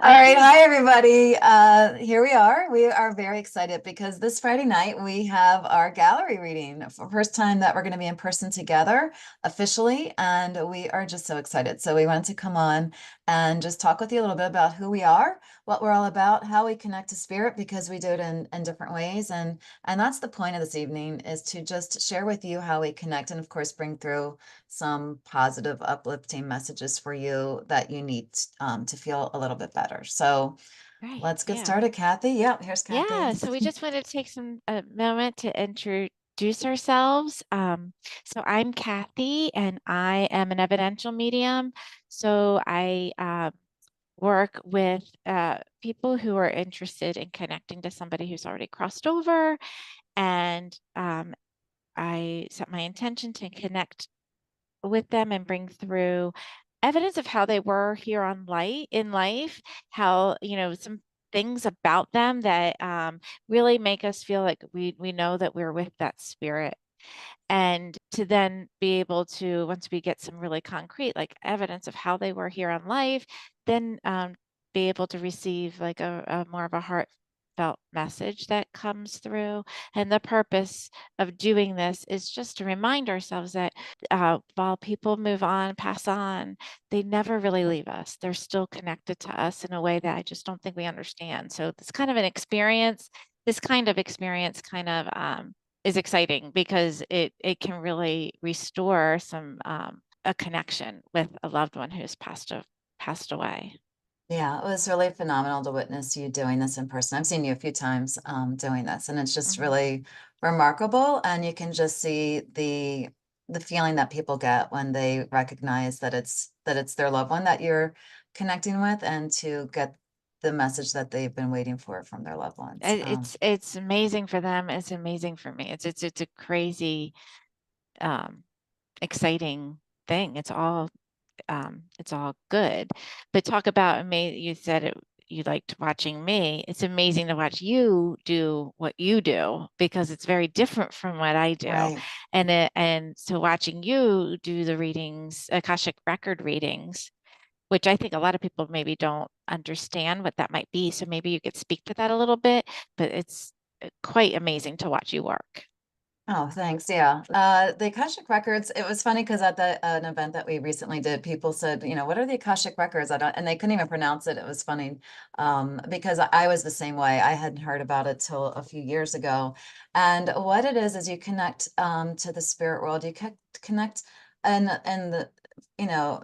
All right, hi everybody. Here we are. We are very excited because this Friday night we have our gallery reading for first time that we're going to be in person together officially, and we are just so excited. So we wanted to come on and just talk with you a little bit about who we are, what we're all about, how we connect to spirit because we do it in different ways, and that's the point of this evening is to just share with you how we connect, and of course bring through some positive, uplifting messages for you that you need to feel a little bit better. So Right. let's get Yeah. started, Kathy. Yep, here's Kathy. Yeah. So we just wanted to take a moment to introduce ourselves. So I'm Kathy, and I am an evidential medium. So I work with people who are interested in connecting to somebody who's already crossed over, and I set my intention to connect with them and bring through evidence of how they were here on light in life, how, some things about them that really make us feel like we know that we're with that spirit. And to then be able to, once we get some really concrete, like evidence of how they were here on life, then be able to receive like a more of a heartfelt message that comes through. And the purpose of doing this is just to remind ourselves that while people move on, pass on, they never really leave us. They're still connected to us in a way that I just don't think we understand. So it's kind of an experience. This kind of experience kind of is exciting because it can really restore some a connection with a loved one who's passed away. Yeah, it was really phenomenal to witness you doing this in person. I've seen you a few times doing this, and it's just Mhm. really remarkable. And you can just see the feeling that people get when they recognize that it's their loved one that you're connecting with, and to get the message that they've been waiting for from their loved ones. It's amazing for them. It's amazing for me. It's a crazy, um, exciting thing. It's all good. But talk about you said you liked watching me. It's amazing to watch you do what you do because it's very different from what I do. Right. And so watching you do the readings, Akashic record readings, which I think a lot of people maybe don't understand what that might be. So maybe you could speak to that a little bit, but it's quite amazing to watch you work. Oh, thanks. Yeah. The Akashic Records, it was funny because at an event that we recently did, people said, what are the Akashic Records? I don't, and they couldn't even pronounce it. It was funny because I was the same way. I hadn't heard about it till a few years ago. And what it is you connect to the spirit world. You connect in the,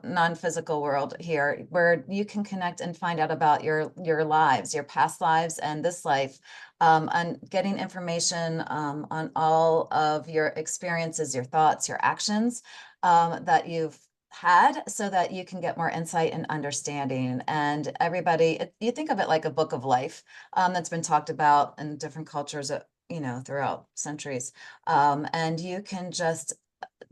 non-physical world here, where you can connect and find out about your lives, your past lives, and this life, and getting information on all of your experiences, your thoughts, your actions that you've had, so that you can get more insight and understanding. And you think of it like a book of life that's been talked about in different cultures, throughout centuries. And you can just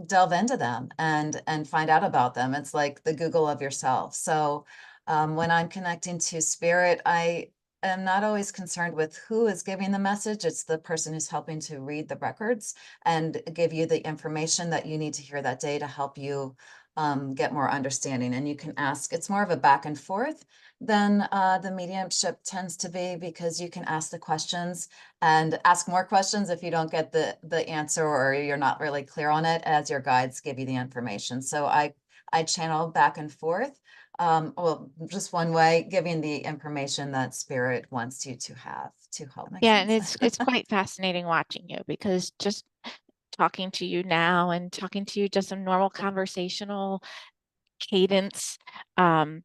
delve into them and find out about them. It's like the Google of yourself. So when I'm connecting to spirit, I am not always concerned with who is giving the message. It's the person who's helping to read the records and give you the information that you need to hear that day to help you get more understanding. And you can ask, it's more of a back and forth than the mediumship tends to be, because you can ask the questions and ask more questions if you don't get the answer, or you're not really clear on it, as your guides give you the information. So I channel back and forth. Well, just one way, giving the information that spirit wants you to have to help. Make Yeah, and sense? it's quite fascinating watching you because just talking to you now and talking to you just a normal conversational cadence um,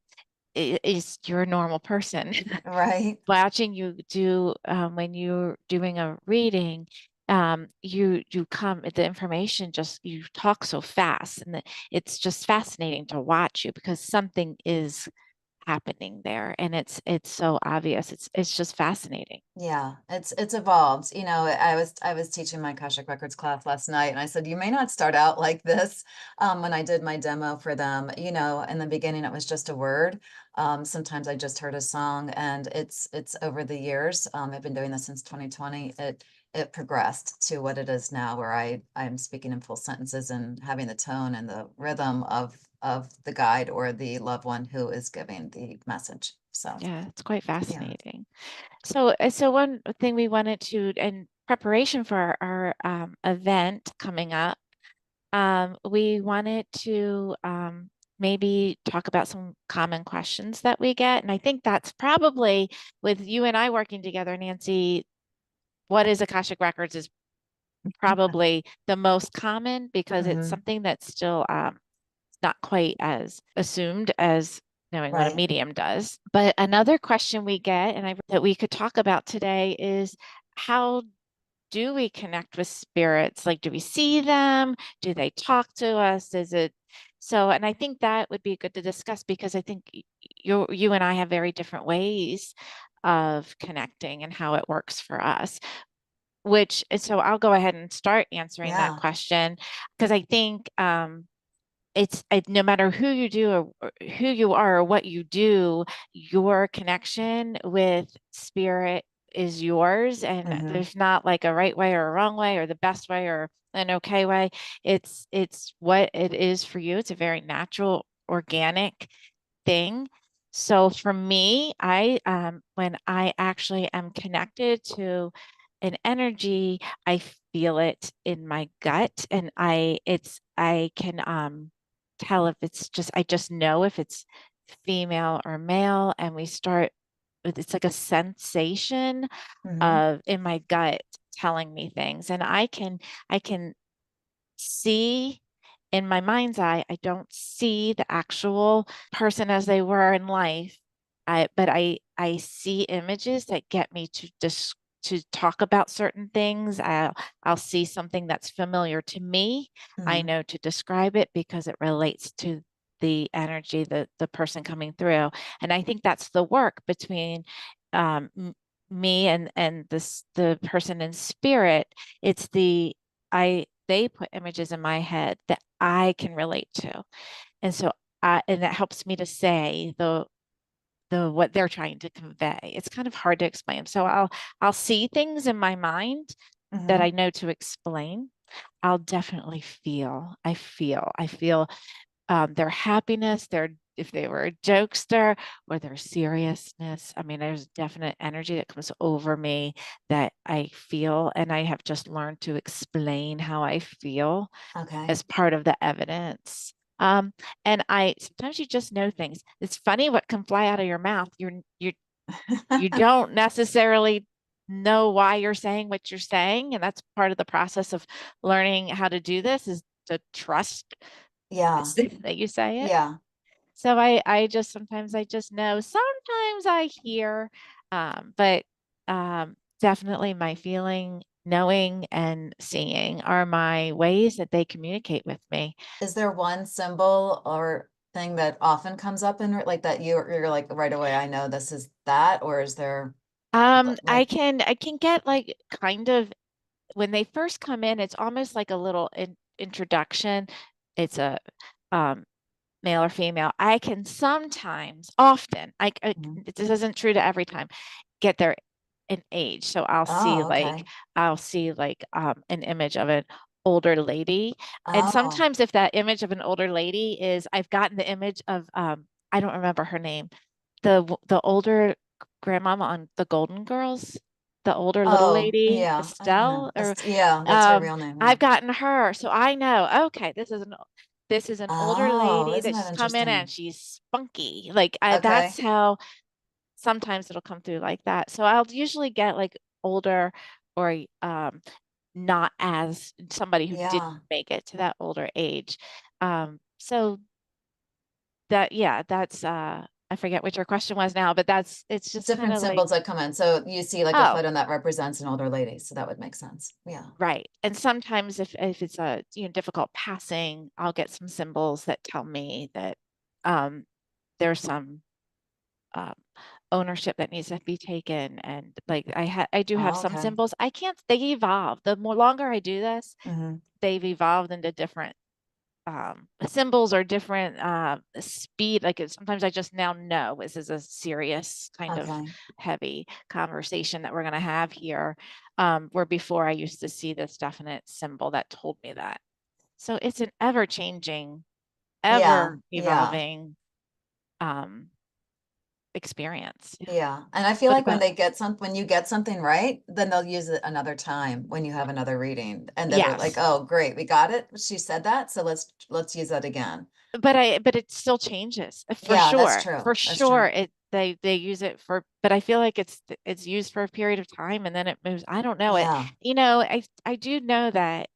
is you're a normal person. Right. Watching you do when you're doing a reading, you come the information just you talk so fast, and it's just fascinating to watch you because something is happening there, and it's so obvious. It's just fascinating. Yeah, it's evolved. I was teaching my Akashic Records class last night, and I said, you may not start out like this. When I did my demo for them, in the beginning it was just a word. Sometimes I just heard a song, and it's over the years. I've been doing this since 2020. It progressed to what it is now, where I'm speaking in full sentences and having the tone and the rhythm of the guide or the loved one who is giving the message. So, Yeah, it's quite yeah. fascinating. So one thing we wanted to, in preparation for our event coming up, we wanted to maybe talk about some common questions that we get. And I think that's probably, with you and I working together, Nancy, what is Akashic Records is probably the most common because it's Hmm. something that's still not quite as assumed as knowing what a Right. medium does. But another question we get, and that we could talk about today, is how do we connect with spirits? Like, do we see them? Do they talk to us? Is it so? And I think that would be good to discuss because I think you and I have very different ways of connecting and how it works for us. So I'll go ahead and start answering that Yeah. question because I think no matter who you do or who you are or what you do, your connection with spirit is yours, and Hmm. there's not like a right way or a wrong way or the best way or an okay way. It's what it is for you. It's a very natural, organic thing. So for me, I when I actually am connected to an energy, I feel it in my gut, and I can tell if I just know if it's female or male, and we start it's like a sensation Hmm. of in my gut telling me things, and I can see in my mind's eye, I don't see the actual person as they were in life. But I see images that get me to talk about certain things. I'll see something that's familiar to me. I Hmm. know to describe it because it relates to the energy, the person coming through. And I think that's the work between um, me and the person in spirit. It's they put images in my head that I can relate to. And so and that helps me to say the what they're trying to convey. It's kind of hard to explain. So I'll see things in my mind that I Hmm. know to explain. I'll definitely I feel their happiness, their if they were a jokester or their seriousness. I mean, there's definite energy that comes over me that I feel, and I have just learned to explain how I feel Okay. as part of the evidence. Um, and I sometimes you just know things. It's funny what can fly out of your mouth. You don't necessarily know why you're saying what you're saying, and that's part of the process of learning how to do this is to trust Yeah. that you say it. Yeah. So I just sometimes I just know. Sometimes I hear, but definitely my feeling, knowing, and seeing are my ways that they communicate with me. Is there one symbol or thing that often comes up in like that you're like right away, I know this is that, or is there I like, can get like kind of when they first come in, it's almost like a little introduction. It's a um, male or female. I can sometimes, often, mhm. this isn't true to every time, get their an age. So Oh, okay. I'll see like an image of an older lady. And Oh, sometimes if that image of an older lady is I've gotten the image of I don't remember her name, the older grandmama on the Golden Girls, the older little oh, lady, yeah. I don't know. Estelle, or Yeah, what's her um real name? Yeah. I've gotten her. So I know, okay, this is an older Oh, lady isn't that that she's come in and interesting? she's spunky. That's Okay. how sometimes it'll come through like that. So I'll usually get like older or not as somebody who didn't Yeah. make it to that older age. So that yeah, that's I forget what your question was now, but it's just kind Different of like, symbols that come in. So you see like a oh, photo that represents an older lady. So that would make sense. Yeah. right. And sometimes if it's a difficult passing, I'll get some symbols that tell me that um there's some um, ownership that needs to be taken. And like I do have Oh, some okay. symbols. I can't, they evolve. The more longer I do this, Hmm. they've evolved into different symbols or different speed. Sometimes I just now know this is a serious kind of Okay. heavy conversation that we're going to have here. Where before I used to see this definite symbol that told me that. So it's an ever changing. Yeah, ever yeah, evolving um experience. yeah. And I feel What like when about they get when you get something right, then they'll use it another time when you have another reading. And then they're like, yes. oh, great, we got it. She said that, so let's use that again. But it still changes for Yeah, that's sure. true. For That's true. sure they use it for, but I feel like it's used for a period of time and then it moves. I don't know it. Yeah, I do know that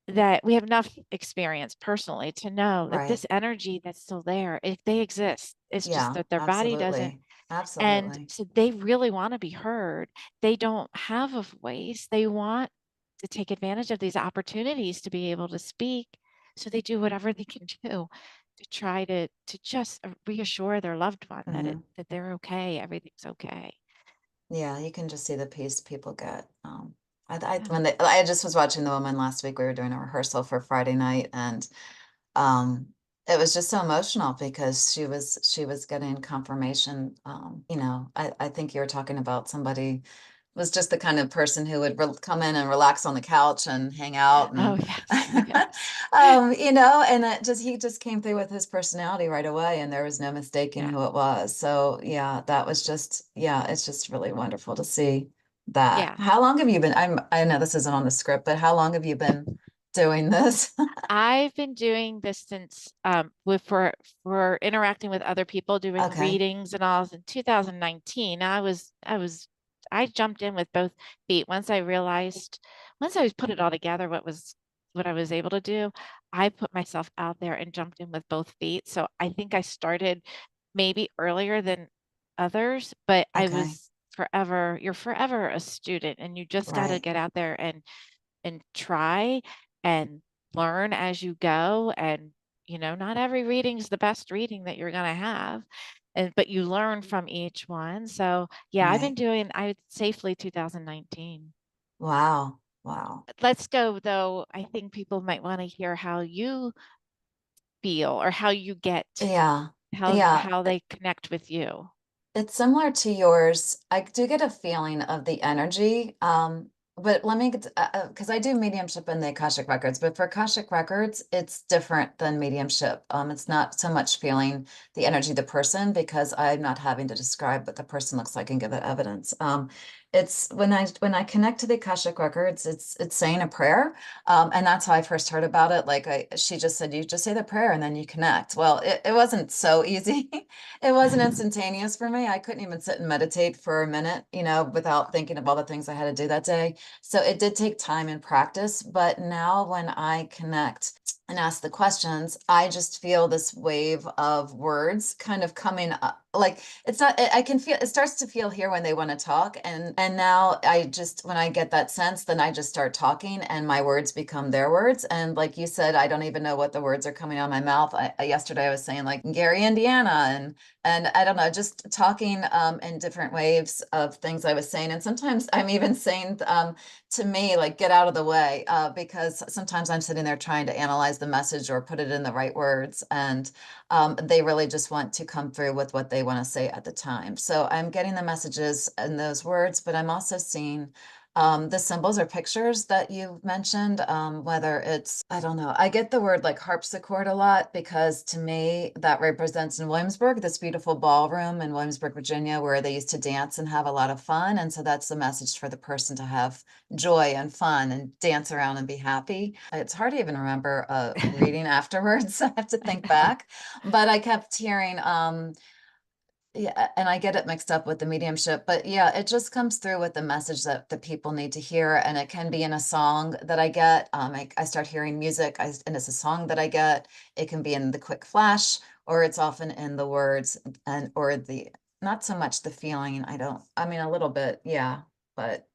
that we have enough experience personally to know that right. this energy that's still there, if they exist, it's just Yeah, that their body doesn't. absolutely. And Absolutely. so they really want to be heard. They don't have a voice. They want to take advantage of these opportunities to be able to speak. So they do whatever they can do to try to just reassure their loved one that Hmm. that they're okay, everything's okay. Yeah, you can just see the peace people get. Yeah. When I just was watching The Woman last week. We were doing a rehearsal for Friday night, and um, it was just so emotional because she was getting confirmation. I think you were talking about somebody was just the kind of person who would come in and relax on the couch and hang out Oh, and yes, yes. and he just came through with his personality right away, and there was no mistaking Yeah. who it was. So yeah, that was just, yeah, it's just really wonderful to see that. Yeah. How long have you been, I know this isn't on the script, but how long have you been doing this? I've been doing this since with for interacting with other people doing Okay, readings and all in 2019. I jumped in with both feet once I was put it all together what I was able to do. I put myself out there and jumped in with both feet. So I think I started maybe earlier than others, but okay, you're forever a student and you just got to right. get out there and try and learn as you go. And, not every reading's the best reading that you're going to have. But you learn from each one. So yeah, I've been Right. doing, I would safely 2019. Wow. Wow. Let's go though. I think people might want to hear how you feel or how you get, Yeah. Yeah. how they connect with you. It's similar to yours. I do get a feeling of the energy. But let me get, because I do mediumship in the Akashic records, but for Akashic records, it's different than mediumship. It's not so much feeling the energy of the person because I'm not having to describe what the person looks like and give it evidence. It's when I connect to the Akashic records, it's saying a prayer. And that's how I first heard about it. Like she just said, you just say the prayer and then you connect. Well, it wasn't so easy. It wasn't instantaneous for me. I couldn't even sit and meditate for a minute, without thinking of all the things I had to do that day. So it did take time and practice. But now when I connect and ask the questions, I just feel this wave of words kind of coming up. Like it's not, I can feel, it starts to feel here when they want to talk. And now I just, when I get that sense, then I just start talking and my words become their words. And like you said, I don't even know what the words are coming out of my mouth. Yesterday I was saying like Gary, Indiana, and I don't know, just talking in different waves of things I was saying. And sometimes I'm even saying to me, like, get out of the way, because sometimes I'm sitting there trying to analyze the message or put it in the right words. And they really just want to come through with what they want to say at the time. So I'm getting the messages in those words, but I'm also seeing the symbols or pictures that you mentioned, whether it's, I don't know, I get the word like harpsichord a lot because to me that represents in Williamsburg, this beautiful ballroom in Williamsburg, Virginia, where they used to dance and have a lot of fun. And so that's the message for the person to have joy and fun and dance around and be happy. It's hard to even remember reading afterwards. I have to think back, but I kept hearing, yeah, and I get it mixed up with the mediumship, but yeah, it just comes through with the message that the people need to hear, and it can be in a song that I get. I start hearing music, and it's a song that I get. It can be in the quick flash, or it's often in the words, and or the not so much the feeling. I don't. I mean, a little bit, yeah, but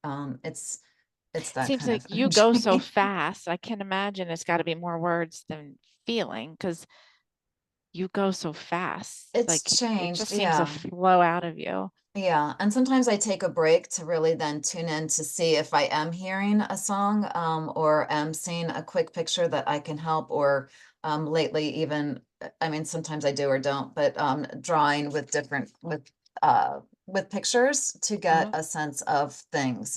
it's that Seems kind like of you go so energy. fast. I can imagine it's got to be more words than feeling because you go so fast. It's Like it changed, just seems to yeah. flow out of you. Yeah, and sometimes I take a break to really then tune in to see if I am hearing a song, or am seeing a quick picture that I can help, or lately even, I mean, sometimes I do or don't, but drawing with different with pictures to get Oh, a sense of things.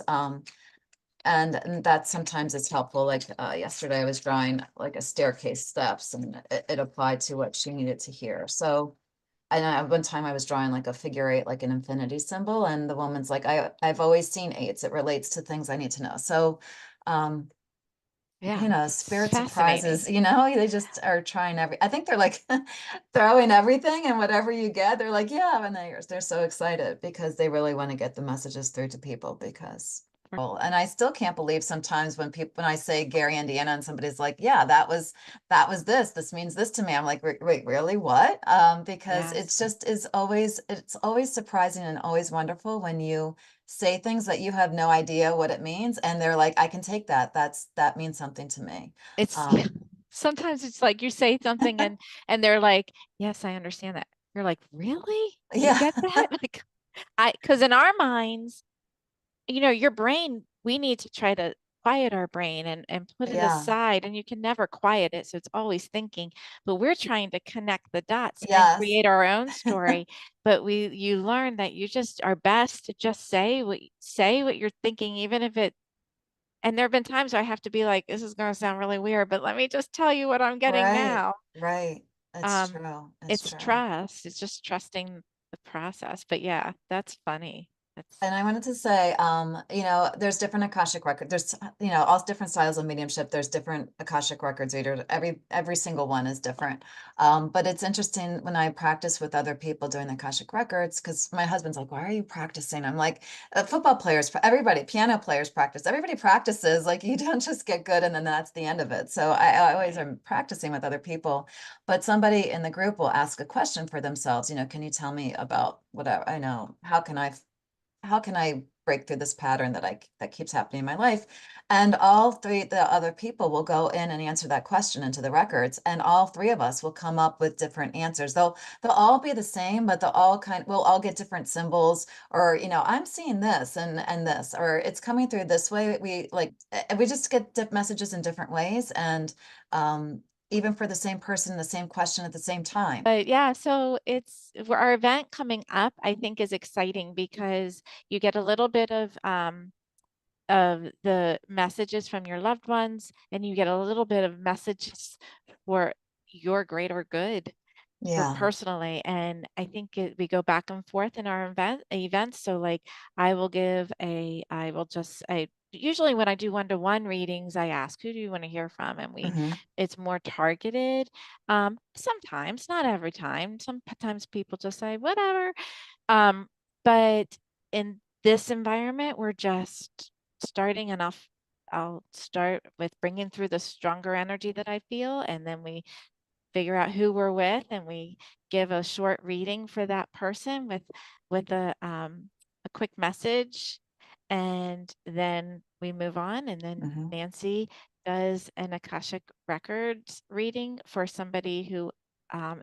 And that sometimes it's helpful. Like yesterday I was drawing like a staircase steps, and it applied to what she needed to hear. So, and one time I was drawing like a figure eight, like an infinity symbol, and the woman's like, I've always seen eights. It relates to things I need to know. So, um, Yeah, it's spirit fascinating. surprises, they just are trying I think they're like throwing everything, and whatever you get, they're like, yeah, and they're so excited because they really want to get the messages through to people because, and I still can't believe sometimes when I say Gary, Indiana, and somebody's like, yeah, that was this means this to me. I'm like, wait, really? What? Because it's Yes. just it's always surprising and always wonderful when you say things that you have no idea what it means, and they're like, I can take that. That means something to me. It's Um, sometimes it's like you say something and they're like, "Yes, I understand that." You're like, "Really? You yeah, get that?" Like because in our minds, your brain, we need to try to quiet our brain and put it yeah, aside, and you can never quiet it, so it's always thinking. But we're trying to connect the dots and yes, create our own story. But you learn that you just are best to just say what you're thinking, even if it and there have been times I have to be like, this is going to sound really weird, but let me just tell you what I'm getting right, now. right. It's Um, true. It's it's true. trust. It's just trusting the process. But yeah, that's funny. That's And I wanted to say, there's different Akashic records. There's, all different styles of mediumship. There's different Akashic records readers. Every single one is different. But it's interesting when I practice with other people doing the Akashic records, because my husband's like, "Why are you practicing?" I'm like, "Football players, everybody, piano players practice. Everybody practices. Like, you don't just get good and then that's the end of it." So I always right. am practicing with other people. But somebody in the group will ask a question for themselves. Can you tell me about whatever I know? How can I break through this pattern that keeps happening in my life? And all three the other people will go in and answer that question into the records, and all three of us will come up with different answers. They'll all be the same, but we'll all get different symbols, or I'm seeing this and this, or it's coming through this way. We just get messages in different ways, and even for the same person, the same question at the same time. But yeah, so our event coming up, I think is exciting because you get a little bit of the messages from your loved ones, and you get a little bit of messages for your greater good for Yeah. personally. And I think we go back and forth in our events. So like I will just I usually when I do one-to-one readings, I ask, who do you want to hear from? And Hmm. it's more targeted. Sometimes, not every time. Sometimes people just say whatever. Um, but in this environment, we're just starting enough. I'll start with bringing through the stronger energy that I feel, and then we figure out who we're with, and we give a short reading for that person with a quick message, and then we move on. And then Hmm. Nancy does an Akashic Records reading for somebody who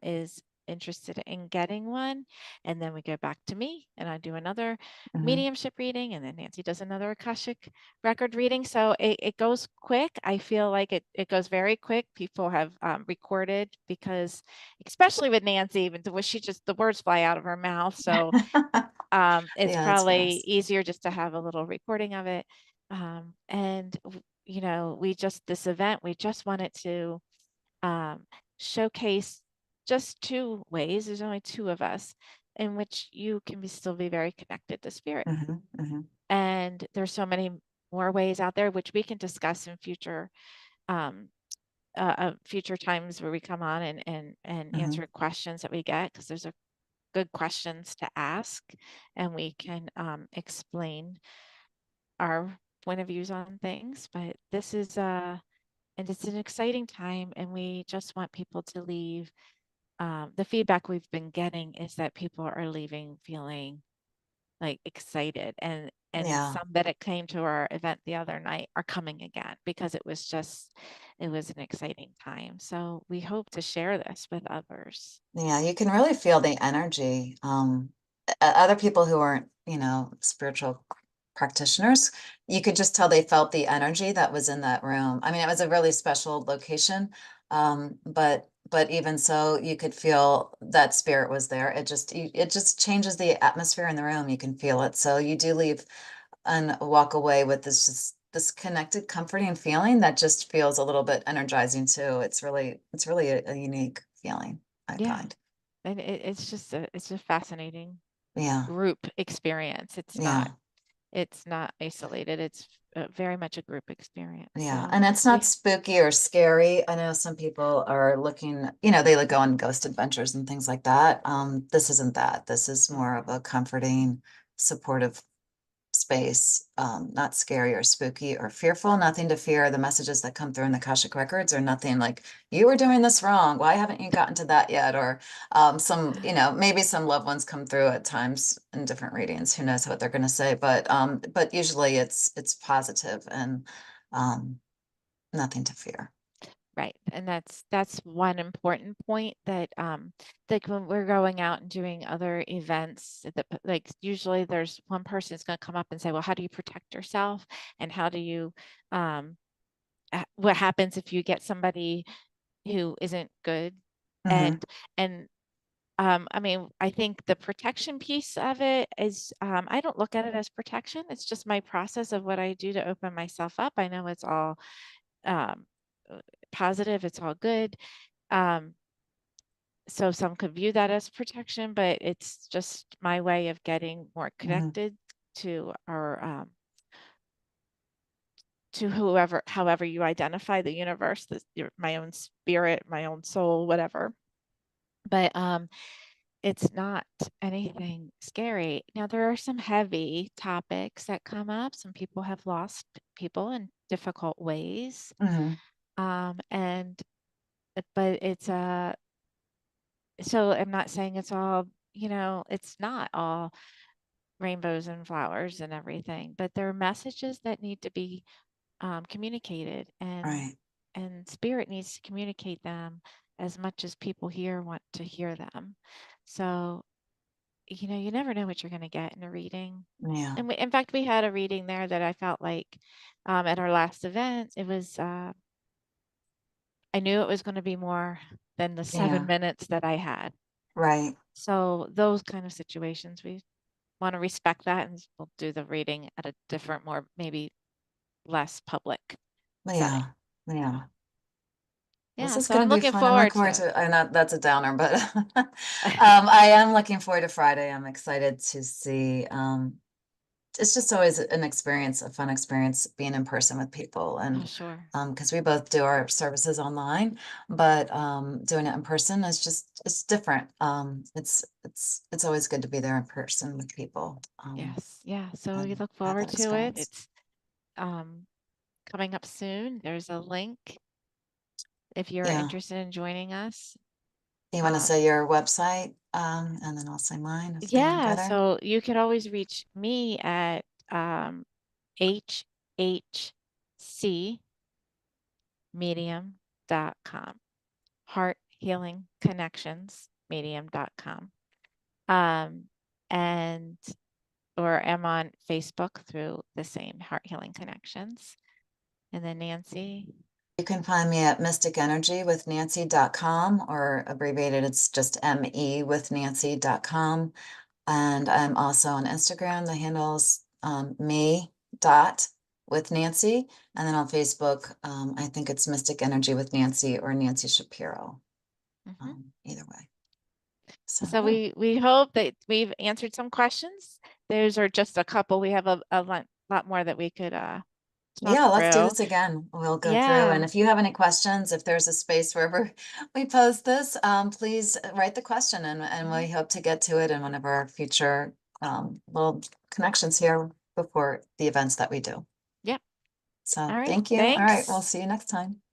is interested in getting one. And then we go back to me and I do another Hmm. mediumship reading. And then Nancy does another Akashic record reading. So it goes quick. I feel like it goes very quick. People have recorded because, especially with Nancy, even though she just, the words fly out of her mouth. So it's Yeah, it's probably fast. easier just to have a little recording of it. This event, we just wanted to um, showcase just two ways. There's only two of us in which you can still be very connected to spirit. Hmm. Hmm. And there's so many more ways out there, which we can discuss in um, future times where we come on and Hmm. answer questions that we get, because there's a good questions to ask, and we can explain our point of views on things. But this is and it's an exciting time, and we just want people to leave. The feedback we've been getting is that people are leaving feeling like excited, and Yeah. some that came to our event the other night are coming again because it was an exciting time. So we hope to share this with others. Yeah, you can really feel the energy. Other people who aren't, spiritual practitioners, you could just tell they felt the energy that was in that room. I mean, it was a really special location. But even so, you could feel that spirit was there. It just changes the atmosphere in the room. You can feel it. So you do leave and walk away with this just this connected, comforting feeling that just feels a little bit energizing too. It's really a unique feeling, I Yeah. find. And it's a fascinating Yeah, group experience. yeah. It's not isolated. It's very much a group experience. Yeah, So and it's not spooky or scary. I know some people are looking, they like go on ghost adventures and things like that. This isn't that. This is more of a comforting, supportive space, not scary or spooky or fearful, nothing to fear. The messages that come through in the Akashic records are nothing like, you were doing this wrong. Why haven't you gotten to that yet? Or maybe some loved ones come through at times in different readings. Who knows what they're going to say? But usually it's positive and um, nothing to fear. right. And that's one important point that like when we're going out and doing other events that like usually there's one person that's going to come up and say, well, how do you protect yourself? And how do you um what happens if you get somebody who isn't good? Hmm. And I mean, I think the protection piece of it is, I don't look at it as protection. It's just my process of what I do to open myself up. I know it's all um, positive, it's all good. Um, so some could view that as protection, but it's just my way of getting more Hmm. connected to our to whoever, however you identify the universe, my own spirit, my own soul, whatever. But it's not anything scary. Now, there are some heavy topics that come up. Some people have lost people in difficult ways. Hmm. And but it's so I'm not saying it's all, it's not all rainbows and flowers and everything, but there are messages that need to be communicated, Right. and spirit needs to communicate them as much as people here want to hear them. So you never know what you're going to get in a reading. Yeah. And in fact, we had a reading there that I felt like at our last event, it was, I knew it was going to be more than the seven Yeah. minutes that I had. Right. So those kind of situations, we want to respect that and we'll do the reading at a different, more maybe less public setting. Yeah. Yeah. This Yeah, is so going I'm to be looking fun. I'm looking forward forward to to, I know that's a downer, but it. I am looking forward to Friday. I'm excited to see. It's just always an experience, a fun experience being in person with people. Oh, And sure. because we both do our services online, but doing it in person is just, it's different. It's always good to be there in person with people Yes. Yeah. So we and look have forward that to it. experience. It's um, coming up soon. There's a link if you're Yeah. interested in joining us. You want to Um, say your website, and then I'll say mine if they want to yeah, go there. so you could always reach me at hhcmedium.com, Heart Healing Connections medium.com. Um, and or am on Facebook through the same Heart Healing Connections. And then Nancy. You can find me at mysticenergywithnancy.com, or abbreviated, it's just ME with Nancy.com. And I'm also on Instagram. The handle's me dot with Nancy. And then on Facebook, I think it's Mystic Energy with Nancy or Nancy Shapiro. Mhm. Either way. So So yeah. we hope that we've answered some questions. Those are just a couple. We have a lot more that we could talk Yeah, let's do through. this again. We'll go through. And Yeah. if you have any questions, if there's a space wherever we post this, please write the question, and we Mhm. hope to get to it in one of our future little connections here before the events that we do. Yep. So All right. thank you. All right, we'll Thanks. see you next time.